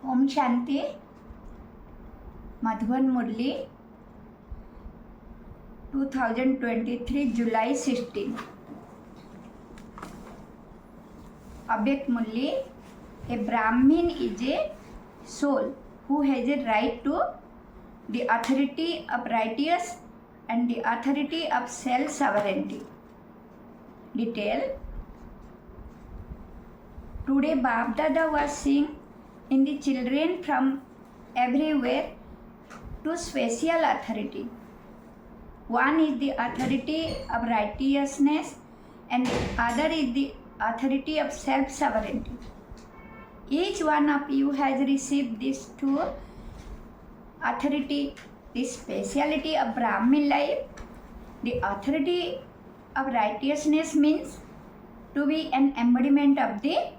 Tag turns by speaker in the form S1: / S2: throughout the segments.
S1: Om Shanti, Madhuban Murli, 2023 July 16. Abhyakt Murli, a Brahmin is a soul who has a right to the authority of righteous and the authority of self-sovereignty. Detail. Today Baba Dada was seeing in the children from everywhere two special authority. One is the authority of righteousness and the other is the authority of self-sovereignty. Each one of you has received these two authority, this speciality of Brahmin life. The authority of righteousness means to be an embodiment of the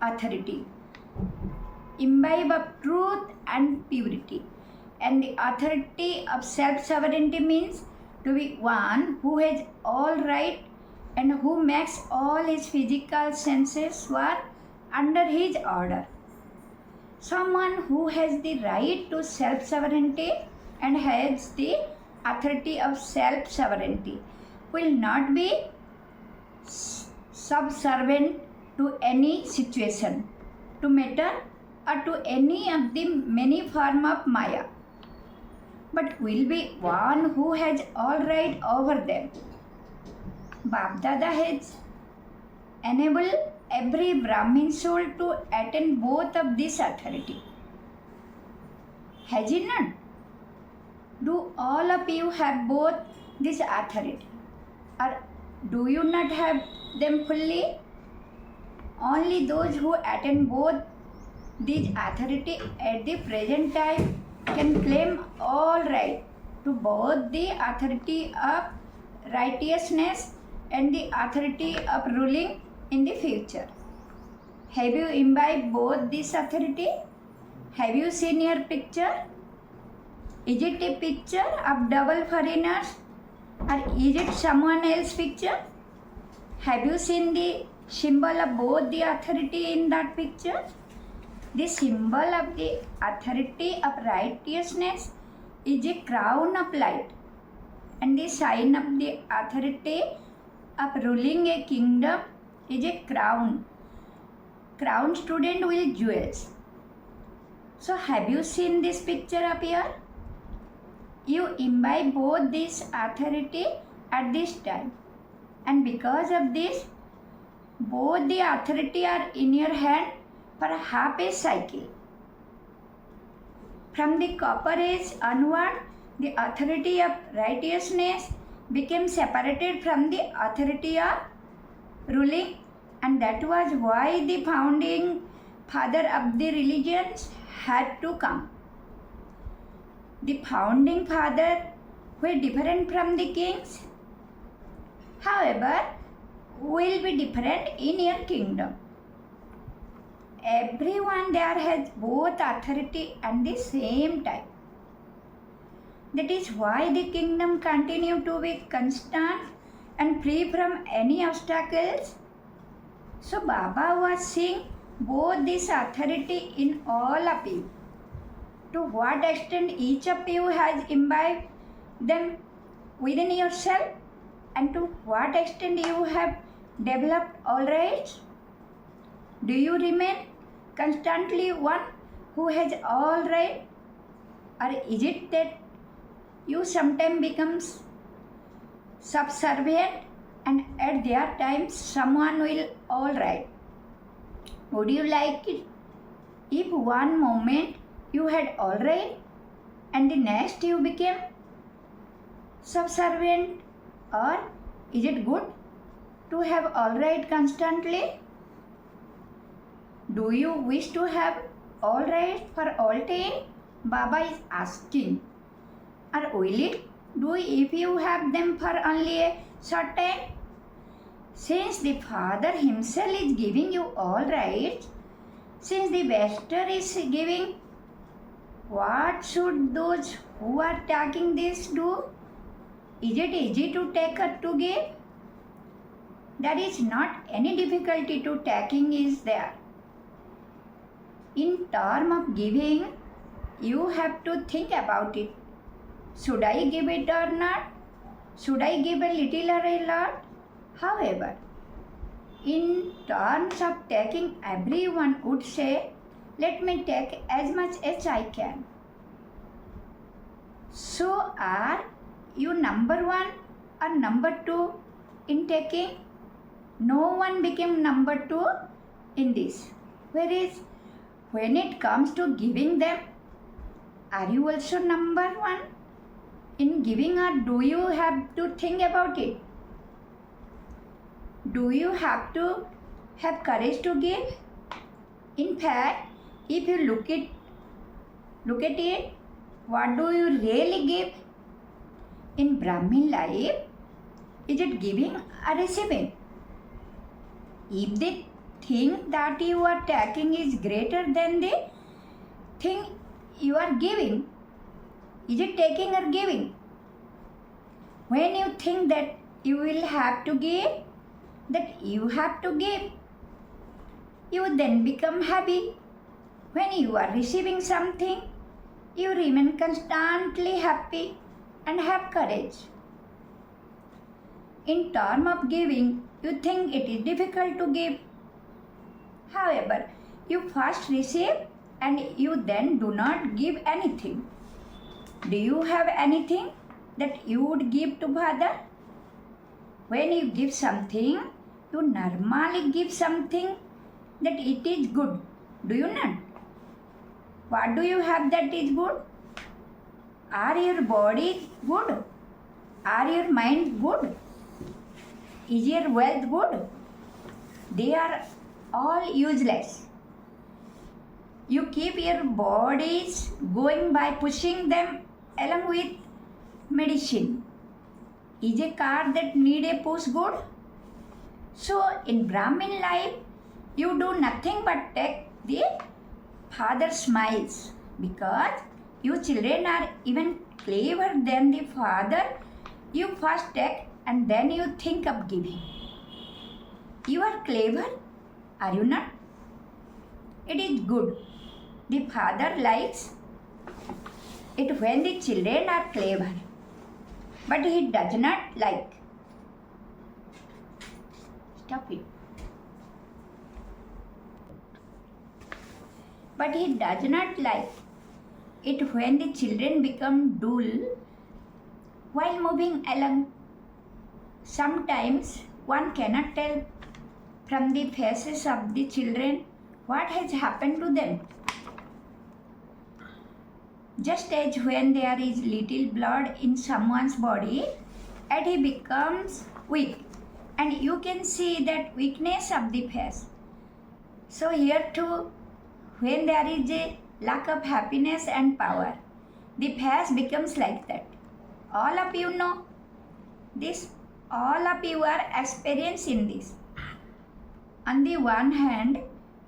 S1: authority, imbibe of truth and purity. And the authority of self-sovereignty means to be one who has all right and who makes all his physical senses work under his order. Someone who has the right to self-sovereignty and has the authority of self-sovereignty will not be subservient to any situation, to matter, or to any of the many forms of Maya, but will be one who has all right over them. Baba Dada has enabled every Brahmin soul to attain both of this authority. Has he not? Do all of you have both this authority? Or do you not have them fully? Only those who attain both these authority at the present time can claim all right to both the authority of righteousness and the authority of ruling in the future. Have you imbibed both this authority? Have you seen your picture? Is it a picture of double foreigners or is it someone else's picture? Have you seen the symbol of both the authority in that picture? The symbol of the authority of righteousness is a crown of light, and the sign of the authority of ruling a kingdom is a crown. Crown student with jewels. So have you seen this picture up here? You imbibe both this authority at this time, and because of this, both the authority are in your hand for half a cycle. From the copper age onward, the authority of righteousness became separated from the authority of ruling, and that was why the founding father of the religions had to come. The founding father were different from the kings, however, will be different in your kingdom. Everyone there has both authority at the same time. That is why the kingdom continue to be constant and free from any obstacles. So Baba was seeing both this authority in all of you. To what extent each of you has imbibed them within yourself, and to what extent you have developed all right? Do you remain constantly one who has all right, or is it that you sometimes becomes subservient and at their times someone will all right? Would you like it if one moment you had all right and the next you became subservient, or is it good to have all right constantly? Do you wish to have all right for all time? Baba is asking. Or will it do if you have them for only a short time? Since the Father himself is giving you all right, since the Master is giving, what should those who are taking this do? Is it easy to take or to give? There is not any difficulty to taking is there. In term of giving, you have to think about it. Should I give it or not? Should I give a little or a lot? However, in terms of taking, everyone would say, let me take as much as I can. So are you number one or number two in taking? No one became number two in this. Whereas when it comes to giving them, are you also number one in giving, or do you have to think about it? Do you have to have courage to give? In fact, if you look at it, what do you really give? In Brahmin life, is it giving or receiving? If the thing that you are taking is greater than the thing you are giving, is it taking or giving? When you think that you will have to give, that you have to give, you then become happy. When you are receiving something, you remain constantly happy and have courage. In terms of giving, you think it is difficult to give. However, you first receive and you then do not give anything. Do you have anything that you would give to Father? When you give something, you normally give something that it is good. Do you not? What do you have that is good? Are your body good? Are your mind good? Is your wealth good? They are all useless. You keep your bodies going by pushing them along with medicine. Is a car that need a push good? So in Brahmin life, you do nothing but take the Father's smiles, because you children are even clever than the Father. You first take and then you think of giving. You are clever, are you not? It is good. The Father likes it when the children are clever, but He does not like. Stop it. But He does not like it when the children become dull while moving along. Sometimes one cannot tell from the faces of the children what has happened to them. Just as when there is little blood in someone's body and he becomes weak, and you can see that weakness of the face. So here too, when there is a lack of happiness and power, the face becomes like that. All of you know this. All of you are experienced in this. On the one hand,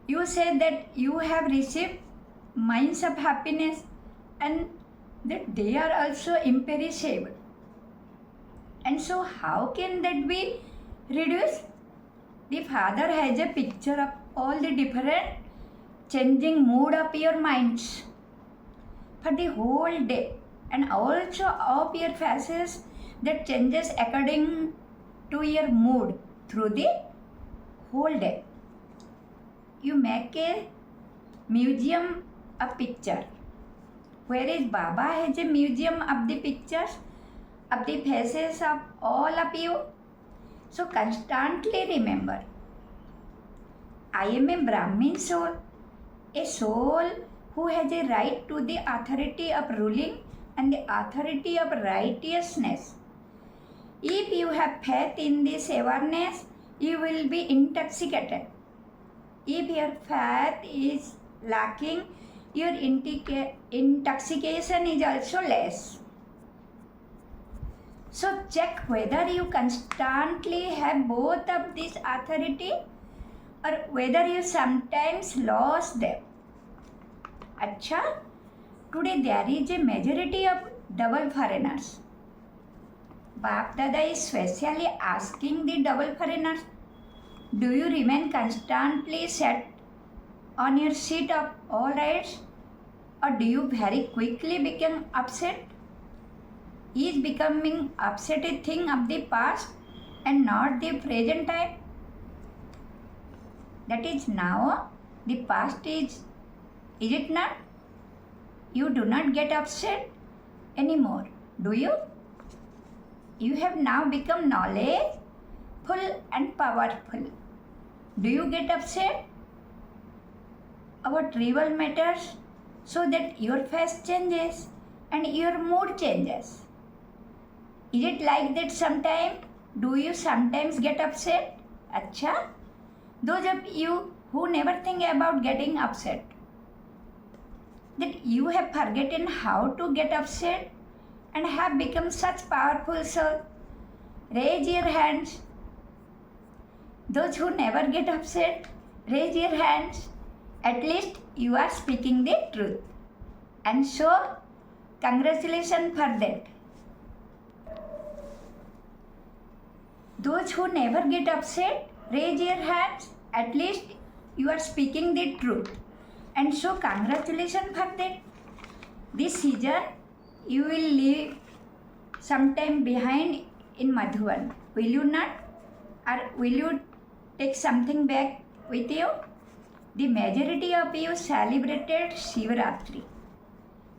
S1: you say that you have received minds of happiness and that they are also imperishable. And so how can that be reduced? The Father has a picture of all the different changing mood of your minds for the whole day, and also of your faces that changes according to your mood through the whole day. You make a museum of picture, whereas Baba has a museum of the pictures of the faces of all of you. So constantly remember, I am a Brahmin soul, a soul who has a right to the authority of ruling and the authority of righteousness. If you have faith in this awareness, you will be intoxicated. If your faith is lacking, your intoxication is also less. So check whether you constantly have both of this authority or whether you sometimes lost them. Acha, today there is a majority of double foreigners. Bap Dada is specially asking the double foreigners, do you remain constantly set on your seat of all rights, or do you very quickly become upset? Is becoming upset a thing of the past and not the present time? That is now, the past is it not? You do not get upset anymore, do you? You have now become knowledgeful and powerful. Do you get upset about trivial matters so that your face changes and your mood changes? Is it like that sometimes? Do you sometimes get upset? Acha? Those of you who never think about getting upset, that you have forgotten how to get upset and have become such powerful souls, raise your hands. Those who never get upset, raise your hands. At least you are speaking the truth. And so, congratulations for that. Those who never get upset, raise your hands. At least you are speaking the truth. And so, congratulations for that. This season, you will leave sometime behind in Madhuban. Will you not? Or will you take something back with you? The majority of you celebrated Shivaratri.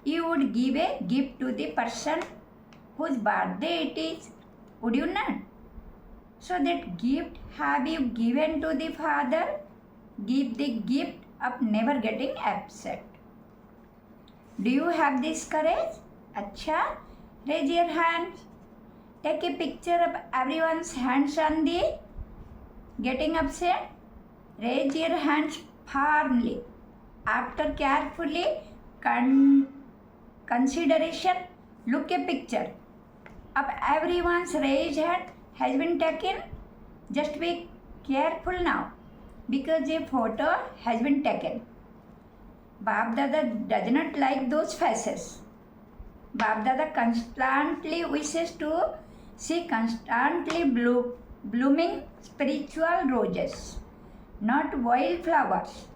S1: You would give a gift to the person whose birthday it is, would you not? So that gift have you given to the Father? Give the gift of never getting upset. Do you have this courage? Acha, raise your hands. Take a picture of everyone's hands on the getting upset. Raise your hands firmly. After carefully consideration, look a picture of everyone's raised hand has been taken. Just be careful now because a photo has been taken. Bab Dada does not like those faces. Bab Dada constantly wishes to see constantly blooming spiritual roses, not wildflowers,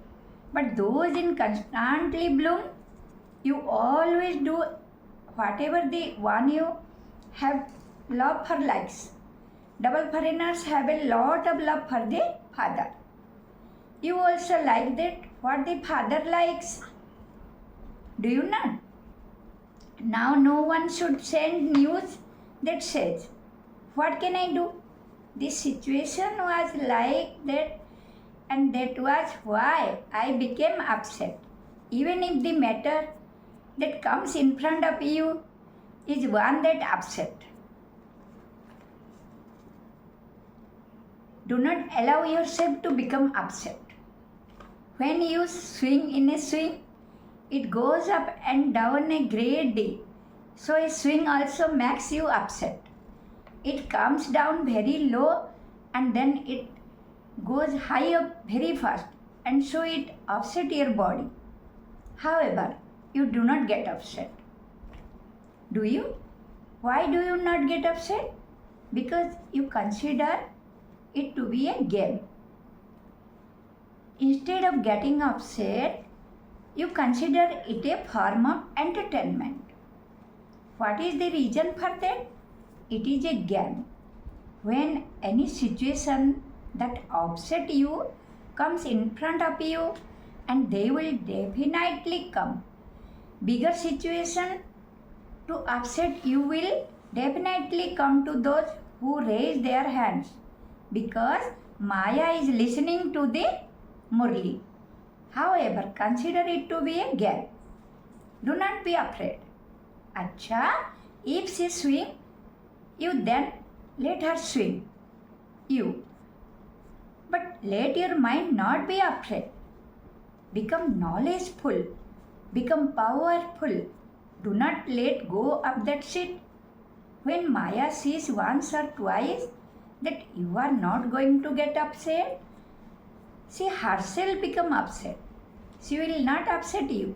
S1: but those in constantly bloom. You always do whatever the one you have love for likes. Double foreigners have a lot of love for the Father. You also like that what the Father likes. Do you not? Now no one should send news that says, what can I do? This situation was like that and that was why I became upset. Even if the matter that comes in front of you is one that upset. Do not allow yourself to become upset. When you swing in a swing, it goes up and down a great deal. So a swing also makes you upset. It comes down very low and then it goes high up very fast, and so it upsets your body. However, you do not get upset. Do you? Why do you not get upset? Because you consider it to be a game. Instead of getting upset, you consider it a form of entertainment. What is the reason for that? It is a game. When any situation that upset you comes in front of you, and they will definitely come. Bigger situation to upset you will definitely come to those who raise their hands, because Maya is listening to the Murli. However, consider it to be a game. Do not be afraid. Acha, if she swing, you then let her swing. You. But let your mind not be afraid. Become knowledgeful. Become powerful. Do not let go of that seat. When Maya sees once or twice that you are not going to get upset, she herself become upset. She will not upset you.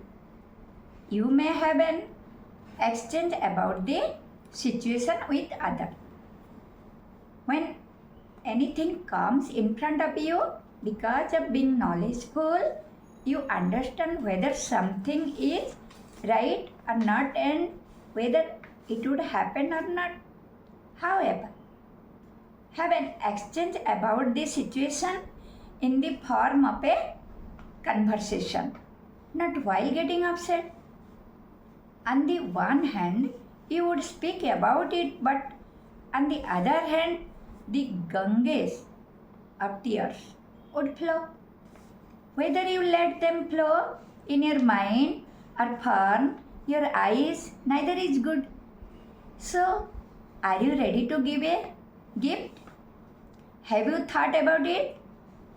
S1: You may have an exchange about the situation with other. When anything comes in front of you, because of being knowledgeful, you understand whether something is right or not and whether it would happen or not. However, have an exchange about the situation in the form of a conversation, not while getting upset. On the one hand, you would speak about it, but on the other hand, the Ganges of tears would flow. Whether you let them flow in your mind or from your eyes, neither is good. So, are you ready to give a gift? Have you thought about it?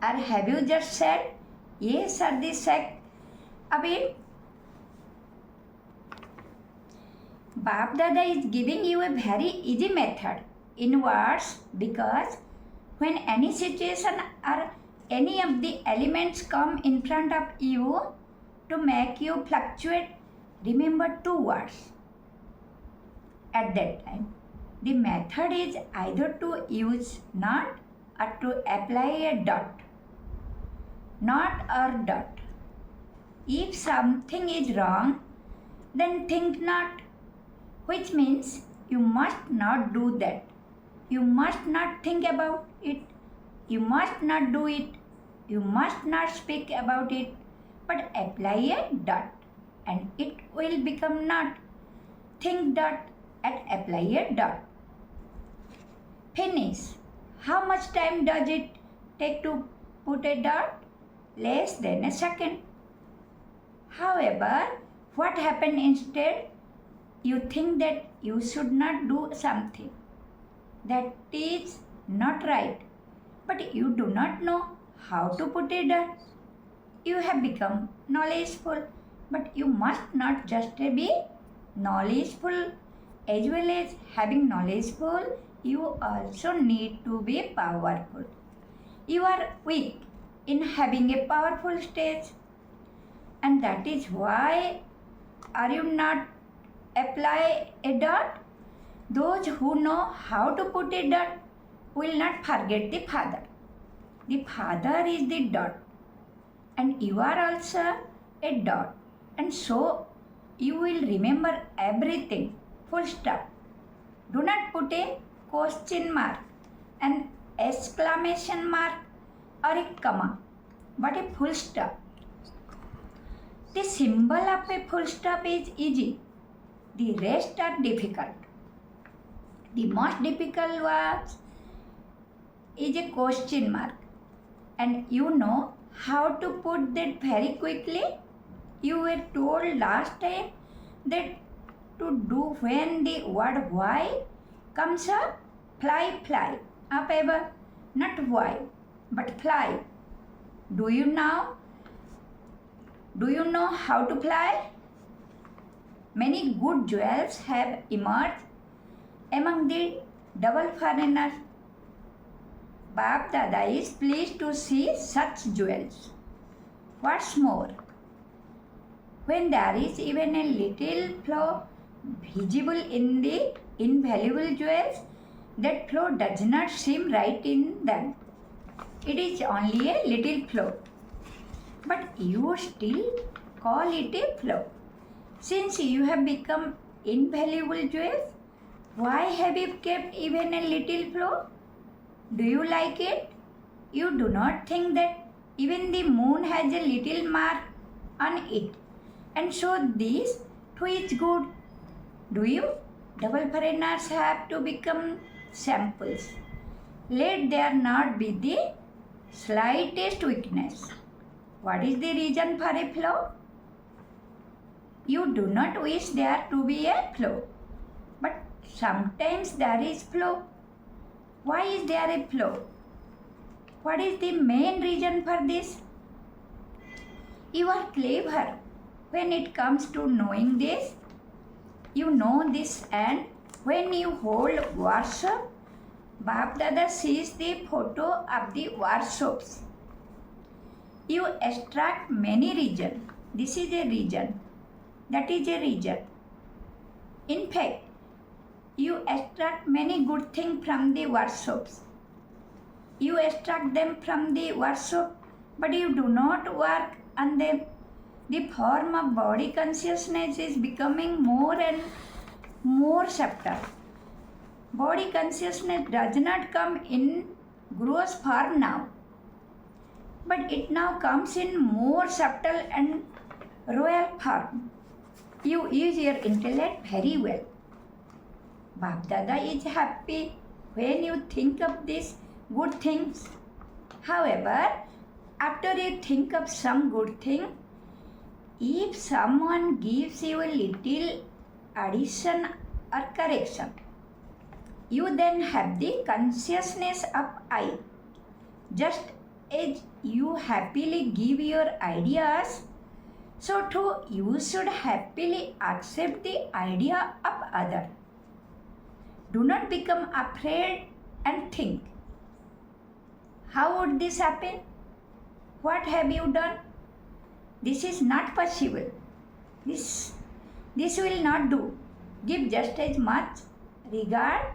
S1: Or have you just said yes or the sake of it? Bap Dada is giving you a very easy method in words because when any situation or any of the elements come in front of you to make you fluctuate, remember two words. At that time, the method is either to use not or to apply a dot. Not or dot. If something is wrong, then think not, which means you must not do that. You must not think about it. You must not do it. You must not speak about it, but apply a dot and it will become not. Think dot and apply a dot. Finish. How much time does it take to put a dot? Less than a second. However, what happened instead? You think that you should not do something. That is not right. But you do not know how to put a dot. You have become knowledgeful, but you must not just be knowledgeful. As well as having knowledgeful, you also need to be powerful. You are weak in having a powerful stage, and that is why are you not apply a dot? Those who know how to put a dot will not forget the father. The father is the dot, and you are also a dot, and so you will remember everything. Full stop. Do not put a question mark, an exclamation mark, or a comma, but a full stop. The symbol of a full stop is easy. The rest are difficult. The most difficult was is a question mark, and you know how to put that very quickly. You were told last time that to do when the word why comes up, fly up ever, not why, but fly. Do you know how to fly? Many good jewels have emerged among the double foreigners. Bap Dada is pleased to see such jewels. What's more, when there is even a little flaw visible in the invaluable jewels, that flaw does not seem right in them. It is only a little flaw, but you still call it a flaw. Since you have become invaluable jewels, why have you kept even a little flaw? Do you like it? You do not think that even the moon has a little mark on it, and so this too is good. Do you? Double foreigners have to become samples. Let there not be the slightest weakness. What is the reason for a flaw? You do not wish there to be a flaw, but sometimes there is flaw. Why is there a flaw? What is the main reason for this? You are clever when it comes to knowing this. You know this, and when you hold workshop, Bap Dada sees the photo of the workshops. You extract many regions. This is a region. That is a region. In fact, you extract many good things from the workshops. You extract them from the workshop, but you do not work on them. The form of body consciousness is becoming more and more subtle. Body consciousness does not come in gross form now, but it now comes in more subtle and royal form. You use your intellect very well. Bap Dada is happy when you think of these good things. However, after you think of some good thing, if someone gives you a little addition or correction, you then have the consciousness of I. Just as you happily give your ideas, so too you should happily accept the idea of other. Do not become afraid and think, how would this happen? What have you done? This is not possible. This will not do. Give just as much regard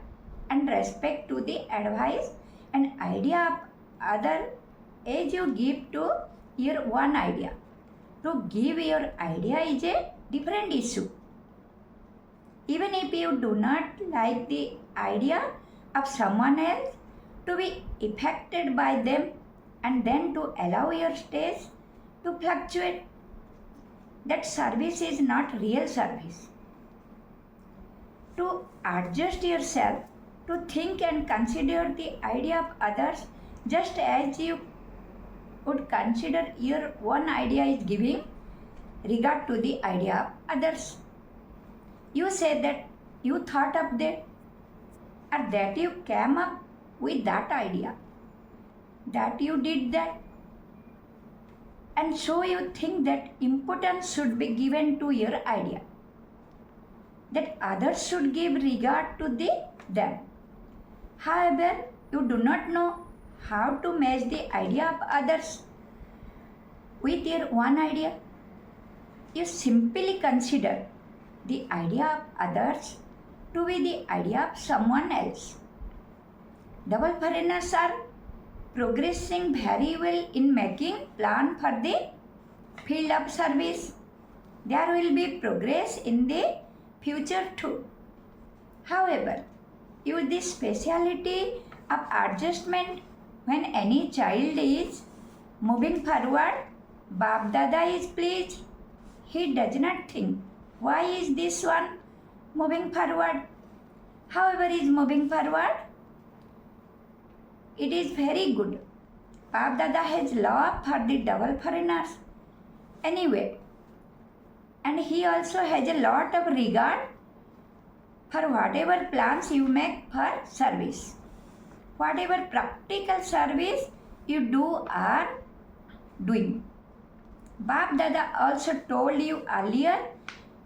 S1: and respect to the advice and idea of other as you give to your one idea. To give your idea is a different issue. Even if you do not like the idea of someone else, to be affected by them and then to allow your stage to fluctuate, that service is not real service. To adjust yourself to think and consider the idea of others just as you would consider your one idea is giving regard to the idea of others. You say that you thought of that, or that you came up with that idea, that you did that, and so you think that importance should be given to your idea, that others should give regard to them. However, you do not know how to match the idea of others with your one idea. You simply consider the idea of others to be the idea of someone else. Double foreigners are progressing very well in making plan for the field of service. There will be progress in the future too. However, use the speciality of adjustment when any child is moving forward. Bap Dada is pleased. He does not think, why is this one moving forward? However, is moving forward. It is very good. Bap Dada has love for the double foreigners anyway. And he also has a lot of regard for whatever plans you make for service. Whatever practical service you do or doing. Bap Dada also told you earlier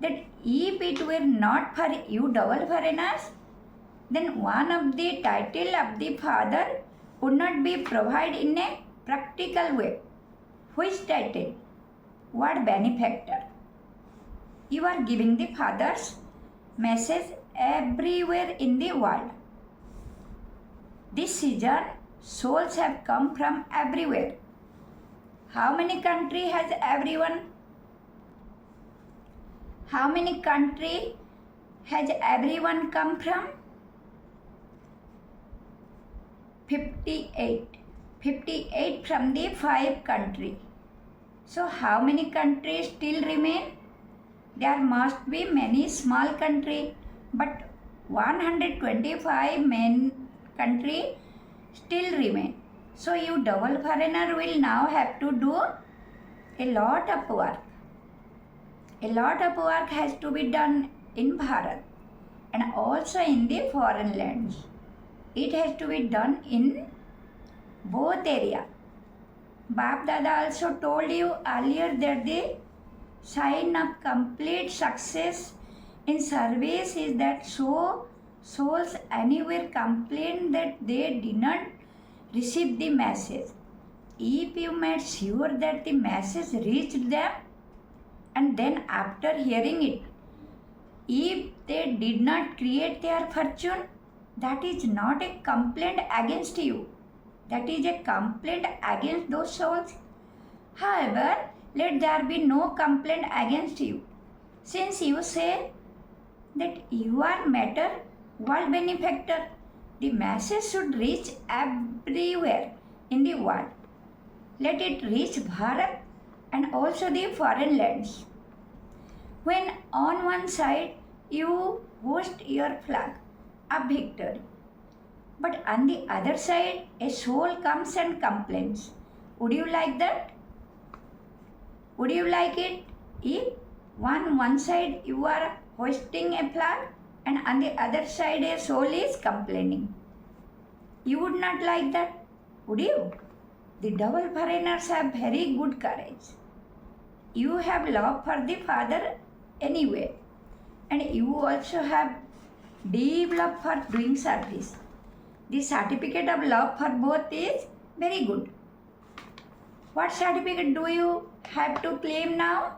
S1: that if it were not for you double foreigners, then one of the title of the father would not be provided in a practical way. Which title? What benefactor? You are giving the father's message everywhere in the world. This season, souls have come from everywhere. How many country has everyone? How many country has everyone come from? 58. 58 from the 5 country. So how many countries still remain? There must be many small country, but 125 main country still remain. So you double foreigner will now have to do a lot of work. A lot of work has to be done in Bharat and also in the foreign lands. It has to be done in both areas. Bap Dada also told you earlier that the sign of complete success in service is that souls anywhere complain that they did not receive the message. If you made sure that the message reached them, and then after hearing it, if they did not create their fortune, that is not a complaint against you. That is a complaint against those souls. However, let there be no complaint against you. Since you say that you are matter, world benefactor, the message should reach everywhere in the world. Let it reach Bharat and also the foreign lands. When on one side you hoist your flag of victory, but on the other side a soul comes and complains, would you like that? Would you like it if on one side you are hoisting a flag and on the other side a soul is complaining? You would not like that, would you? The double foreigners have very good courage. You have love for the Father anyway, and you also have deep love for doing service. The certificate of love for both is very good. What certificate do you have to claim now?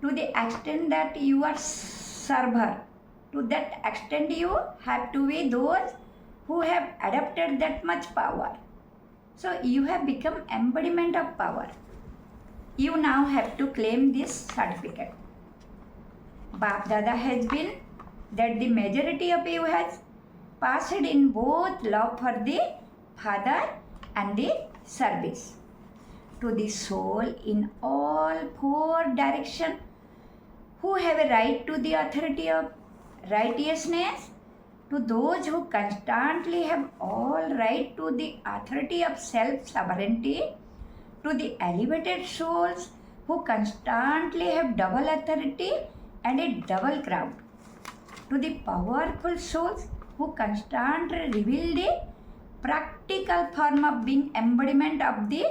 S1: To the extent that you are server, to that extent you have to be those who have adopted that much power. So you have become embodiment of power. You now have to claim this certificate. Bap Dada has been that the majority of you has passed in both love for the Father and the service. To the soul in all four directions who have a right to the authority of righteousness, to those who constantly have all right to the authority of self-sovereignty, to the elevated souls who constantly have double authority and a double crown, to the powerful souls who constantly reveal the practical form of being embodiment of the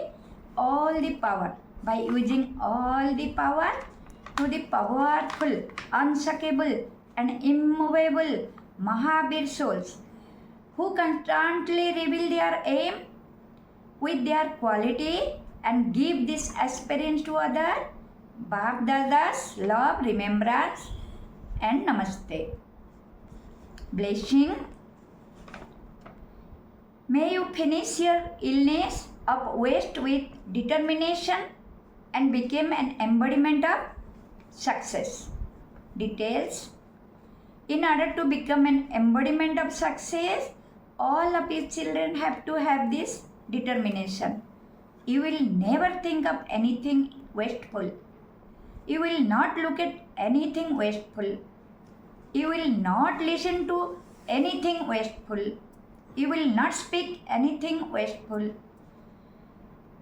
S1: all the power by using all the power, to the powerful, unshakable and immovable Mahavir souls who constantly reveal their aim with their quality and give this experience to others. Bap Dada's love, remembrance and namaste. Blessing. May you finish your illness of waste with determination and become an embodiment of success. Details. In order to become an embodiment of success, all of your children have to have this determination. You will never think of anything wasteful. You will not look at anything wasteful. You will not listen to anything wasteful. You will not speak anything wasteful.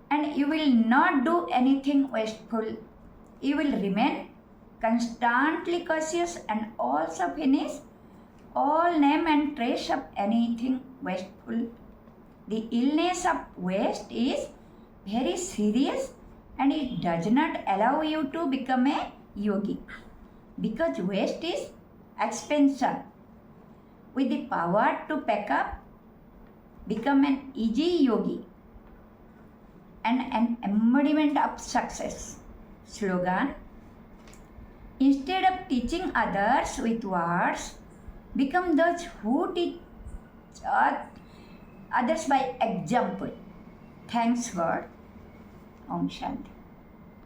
S1: And you will not do anything wasteful. You will remain constantly cautious and also finish all name and trace of anything wasteful. The illness of waste is very serious and it does not allow you to become a yogi, because waste is expansion. With the power to pack up, become an easy yogi and an embodiment of success. Slogan. Instead of teaching others with words, become those who teach others by example. Thanks God. Om Shanti.